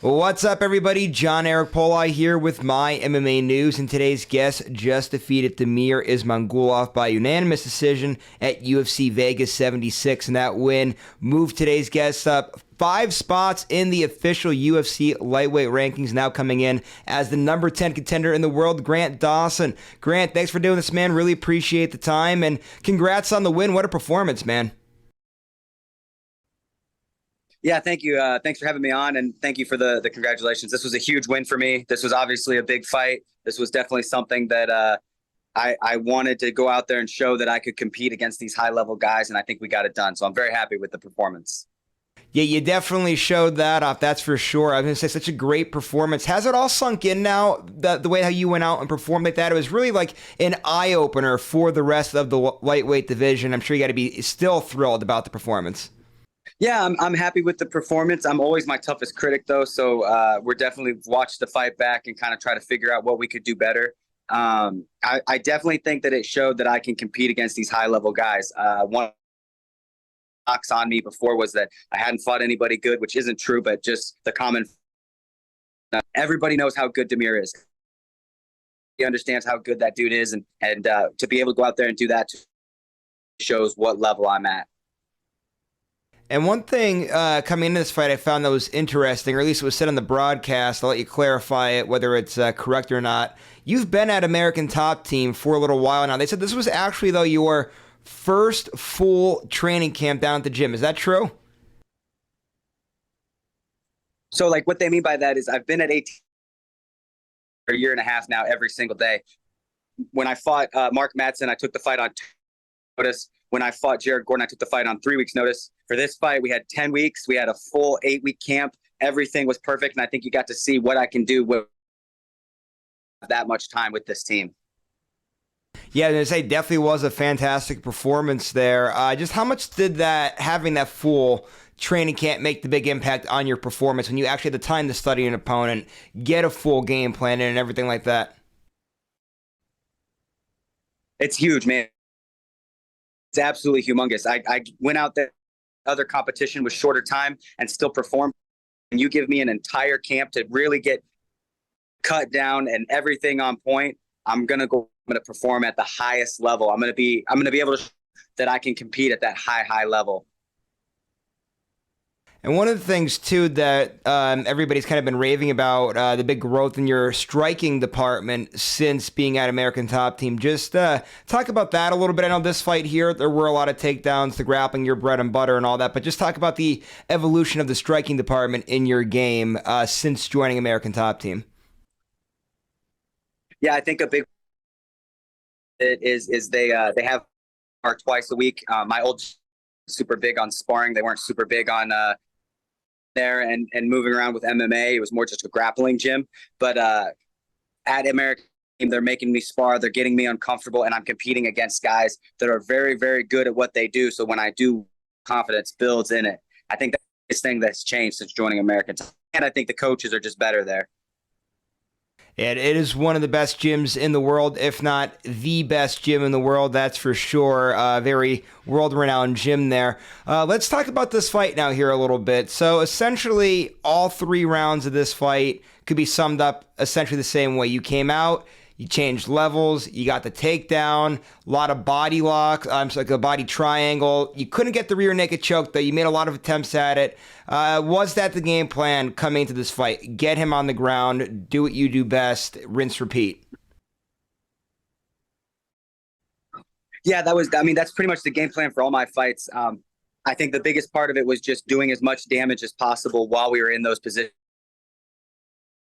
What's up, everybody? John Eric Polai here with My MMA News, and today's guest just defeated Damir Ismagulov by unanimous decision at UFC Vegas 76, and that win moved today's guest up 5 spots in the official UFC lightweight rankings, now coming in as the number 10 contender in the world, Grant Dawson. Grant, thanks for doing this, man. Really appreciate the time, and congrats on the win. What a performance, man. Yeah, thank you. Thanks for having me on, and thank you for the congratulations. This was a huge win for me. This was obviously a big fight. This was definitely something that I wanted to go out there and show that I could compete against these high-level guys, and I think we got it done. So I'm very happy with the performance. Yeah, you definitely showed that off, that's for sure. I was going to say, such a great performance. Has it all sunk in now, the way how you went out and performed like that? It was really like an eye-opener for the rest of the lightweight division. I'm sure you got to be still thrilled about the performance. Yeah, I'm happy with the performance. I'm always my toughest critic, though, so we're definitely watched the fight back and kind of try to figure out what we could do better. I definitely think that it showed that I can compete against these high-level guys. One knocks on me before was that I hadn't fought anybody good, which isn't true, but just the common. Everybody knows how good Damir is. He understands how good that dude is, and to be able to go out there and do that shows what level I'm at. And one thing coming into this fight I found that was interesting, or at least it was said on the broadcast, I'll let you clarify it, whether it's correct or not. You've been at American Top Team for a little while now. They said this was actually, though, your first full training camp down at the gym. Is that true? So, like, what they mean by that is I've been at 18 for a year and a half now, every single day. When I fought Mark Madsen, I took the fight on notice. When I fought Jared Gordon, I took the fight on 3 weeks' notice. For this fight, we had 10 weeks. We had a full 8-week camp. Everything was perfect, and I think you got to see what I can do with that much time with this team. Yeah, I was going to say, definitely was a fantastic performance there. Just how much did having that full training camp make the big impact on your performance when you actually had the time to study an opponent, get a full game plan and everything like that? It's huge, man. It's absolutely humongous. I went out there, other competition with shorter time and still performed. And you give me an entire camp to really get cut down and everything on point. I'm going to perform at the highest level. I'm going to be able to show that I can compete at that high level. And one of the things, too, that everybody's kind of been raving about, the big growth in your striking department since being at American Top Team. Just talk about that a little bit. I know this fight here, there were a lot of takedowns, the grappling, your bread and butter and all that, but just talk about the evolution of the striking department in your game since joining American Top Team. Yeah, I think a big is they have twice a week. My old super big on sparring. They weren't super big on there and moving around with MMA. It was more just a grappling gym. But at American, they're making me spar. They're getting me uncomfortable, and I'm competing against guys that are very, very good at what they do. So when I do, confidence builds in it. I think that's the thing that's changed since joining American, and I think the coaches are just better there. It is one of the best gyms in the world, if not the best gym in the world, that's for sure. Very world-renowned gym there. Let's talk about this fight now here a little bit. So essentially, all 3 rounds of this fight could be summed up essentially the same way. You came out, you changed levels, you got the takedown, a lot of body lock, like a body triangle. You couldn't get the rear naked choke, though. You made a lot of attempts at it. Was that the game plan coming into this fight? Get him on the ground, do what you do best, rinse, repeat. Yeah, that's pretty much the game plan for all my fights. I think the biggest part of it was just doing as much damage as possible while we were in those positions.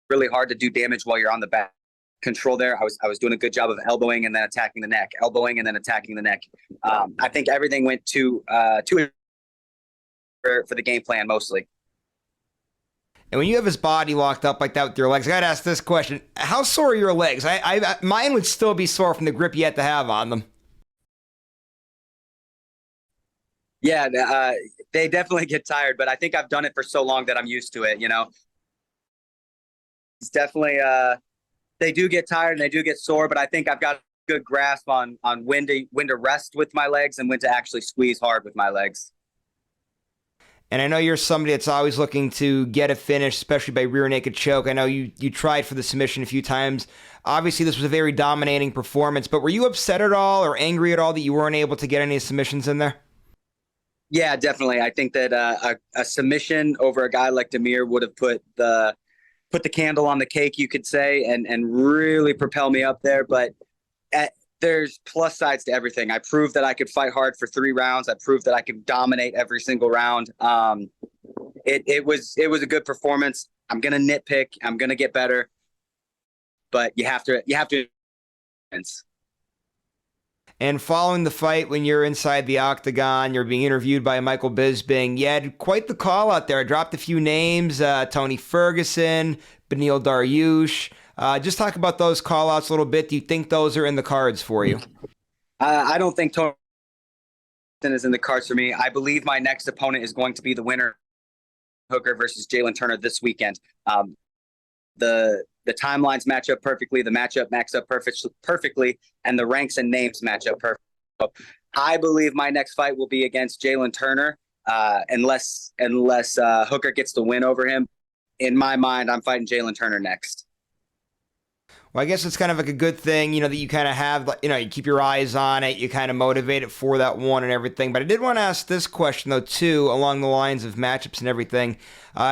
Really hard to do damage while you're on the back. Control there. I was doing a good job of elbowing and then attacking the neck, elbowing and then attacking the neck. I think everything went to for the game plan mostly. And when you have his body locked up like that with your legs, I gotta ask this question: how sore are your legs? Mine would still be sore from the grip you had to have on them. Yeah, they definitely get tired, but I think I've done it for so long that I'm used to it. You know, it's definitely. They do get tired and they do get sore, but I think I've got a good grasp on when to rest with my legs and when to actually squeeze hard with my legs. And I know you're somebody that's always looking to get a finish, especially by rear naked choke. I know you tried for the submission a few times. Obviously, this was a very dominating performance, but were you upset at all or angry at all that you weren't able to get any submissions in there? Yeah, definitely. I think that a submission over a guy like Damir would have put the candle on the cake, you could say, and really propel me up there. But there's plus sides to everything. I proved that I could fight hard for 3 rounds. I proved that I could dominate every single round. It was a good performance. I'm gonna nitpick. I'm gonna get better, but you have to. And following the fight, when you're inside the octagon, you're being interviewed by Michael Bisping. You had quite the call out there. I dropped a few names, Tony Ferguson, Beneil Dariush. Just talk about those call outs a little bit. Do you think those are in the cards for you? I don't think Tony is in the cards for me. I believe my next opponent is going to be the winner, Hooker versus Jalen Turner this weekend. The timelines match up perfectly. The matchup matches up perfectly, and the ranks and names match up perfectly. So I believe my next fight will be against Jalen Turner, unless Hooker gets the win over him. In my mind, I'm fighting Jalen Turner next. Well, I guess it's kind of like a good thing, that you kind of have, you keep your eyes on it, you kind of motivate it for that one and everything. But I did want to ask this question, though, too, along the lines of matchups and everything.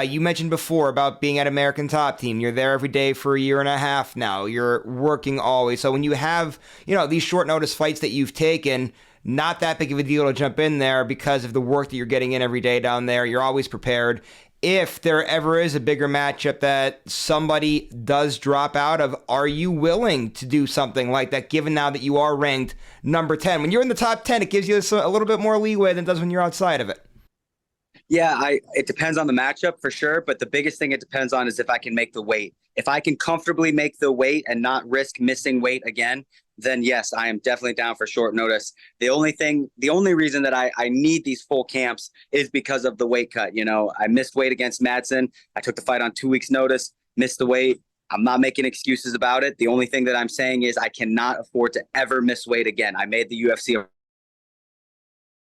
You mentioned before about being at American Top Team. You're there every day for a year and a half now. You're working always. So when you have, these short notice fights that you've taken, not that big of a deal to jump in there because of the work that you're getting in every day down there. You're always prepared. If there ever is a bigger matchup that somebody does drop out of, are you willing to do something like that, given now that you are ranked number 10? When you're in the top 10, it gives you a little bit more leeway than it does when you're outside of it. Yeah, it depends on the matchup for sure, but the biggest thing it depends on is if I can make the weight. If I can comfortably make the weight and not risk missing weight again, then yes, I am definitely down for short notice. The only reason that I need these full camps is because of the weight cut. I missed weight against Madsen. I took the fight on 2 weeks' notice, missed the weight. I'm not making excuses about it. The only thing that I'm saying is I cannot afford to ever miss weight again. I made the UFC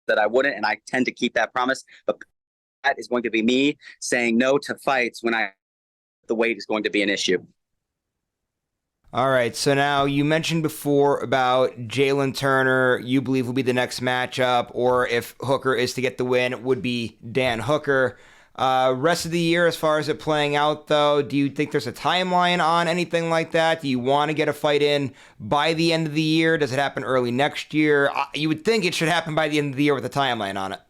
that I wouldn't, and I tend to keep that promise. But that is going to be me saying no to fights when the weight is going to be an issue. All right, so now you mentioned before about Jalen Turner, you believe will be the next matchup, or if Hooker is to get the win, it would be Dan Hooker. Rest of the year, as far as it playing out, though, do you think there's a timeline on anything like that? Do you want to get a fight in by the end of the year? Does it happen early next year? You would think it should happen by the end of the year with a timeline on it.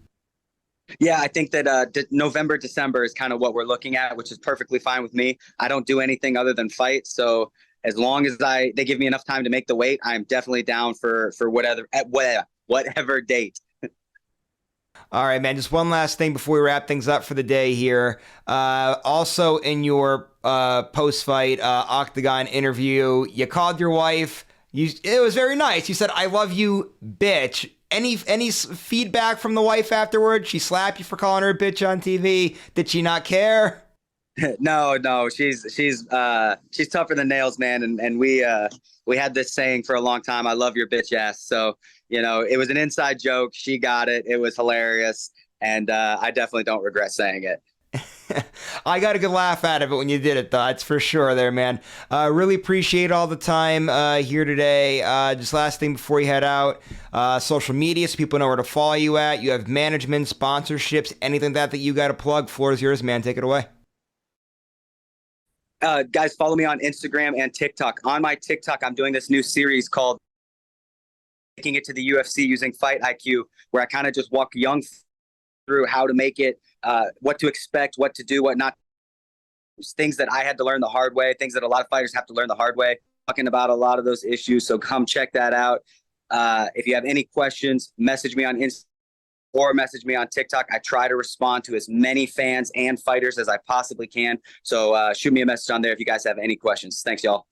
Yeah, I think that November, December is kind of what we're looking at, which is perfectly fine with me. I don't do anything other than fight, so as long as they give me enough time to make the weight, I'm definitely down for whatever date. All right, man. Just one last thing before we wrap things up for the day here. Also, in your post-fight Octagon interview, you called your wife. It was very nice. You said, "I love you, bitch." Any feedback from the wife afterward? She slapped you for calling her a bitch on TV. Did she not care? No, she's tougher than nails, man. And we had this saying for a long time. I love your bitch ass. So, it was an inside joke. She got it. It was hilarious. And I definitely don't regret saying it. I got a good laugh out of it when you did it, though. That's for sure there, man. Really appreciate all the time here today. Just last thing before you head out, social media so people know where to follow you at. You have management, sponsorships, anything that you got to plug. Floor is yours, man. Take it away. Guys, follow me on Instagram and TikTok. On my TikTok, I'm doing this new series called Taking It to the UFC Using Fight IQ, where I kind of just walk young through how to make it, what to expect, what to do, what not. Things that I had to learn the hard way, things that a lot of fighters have to learn the hard way. Talking about a lot of those issues, so come check that out. If you have any questions, message me on Instagram or message me on TikTok. I try to respond to as many fans and fighters as I possibly can. So shoot me a message on there if you guys have any questions. Thanks, y'all.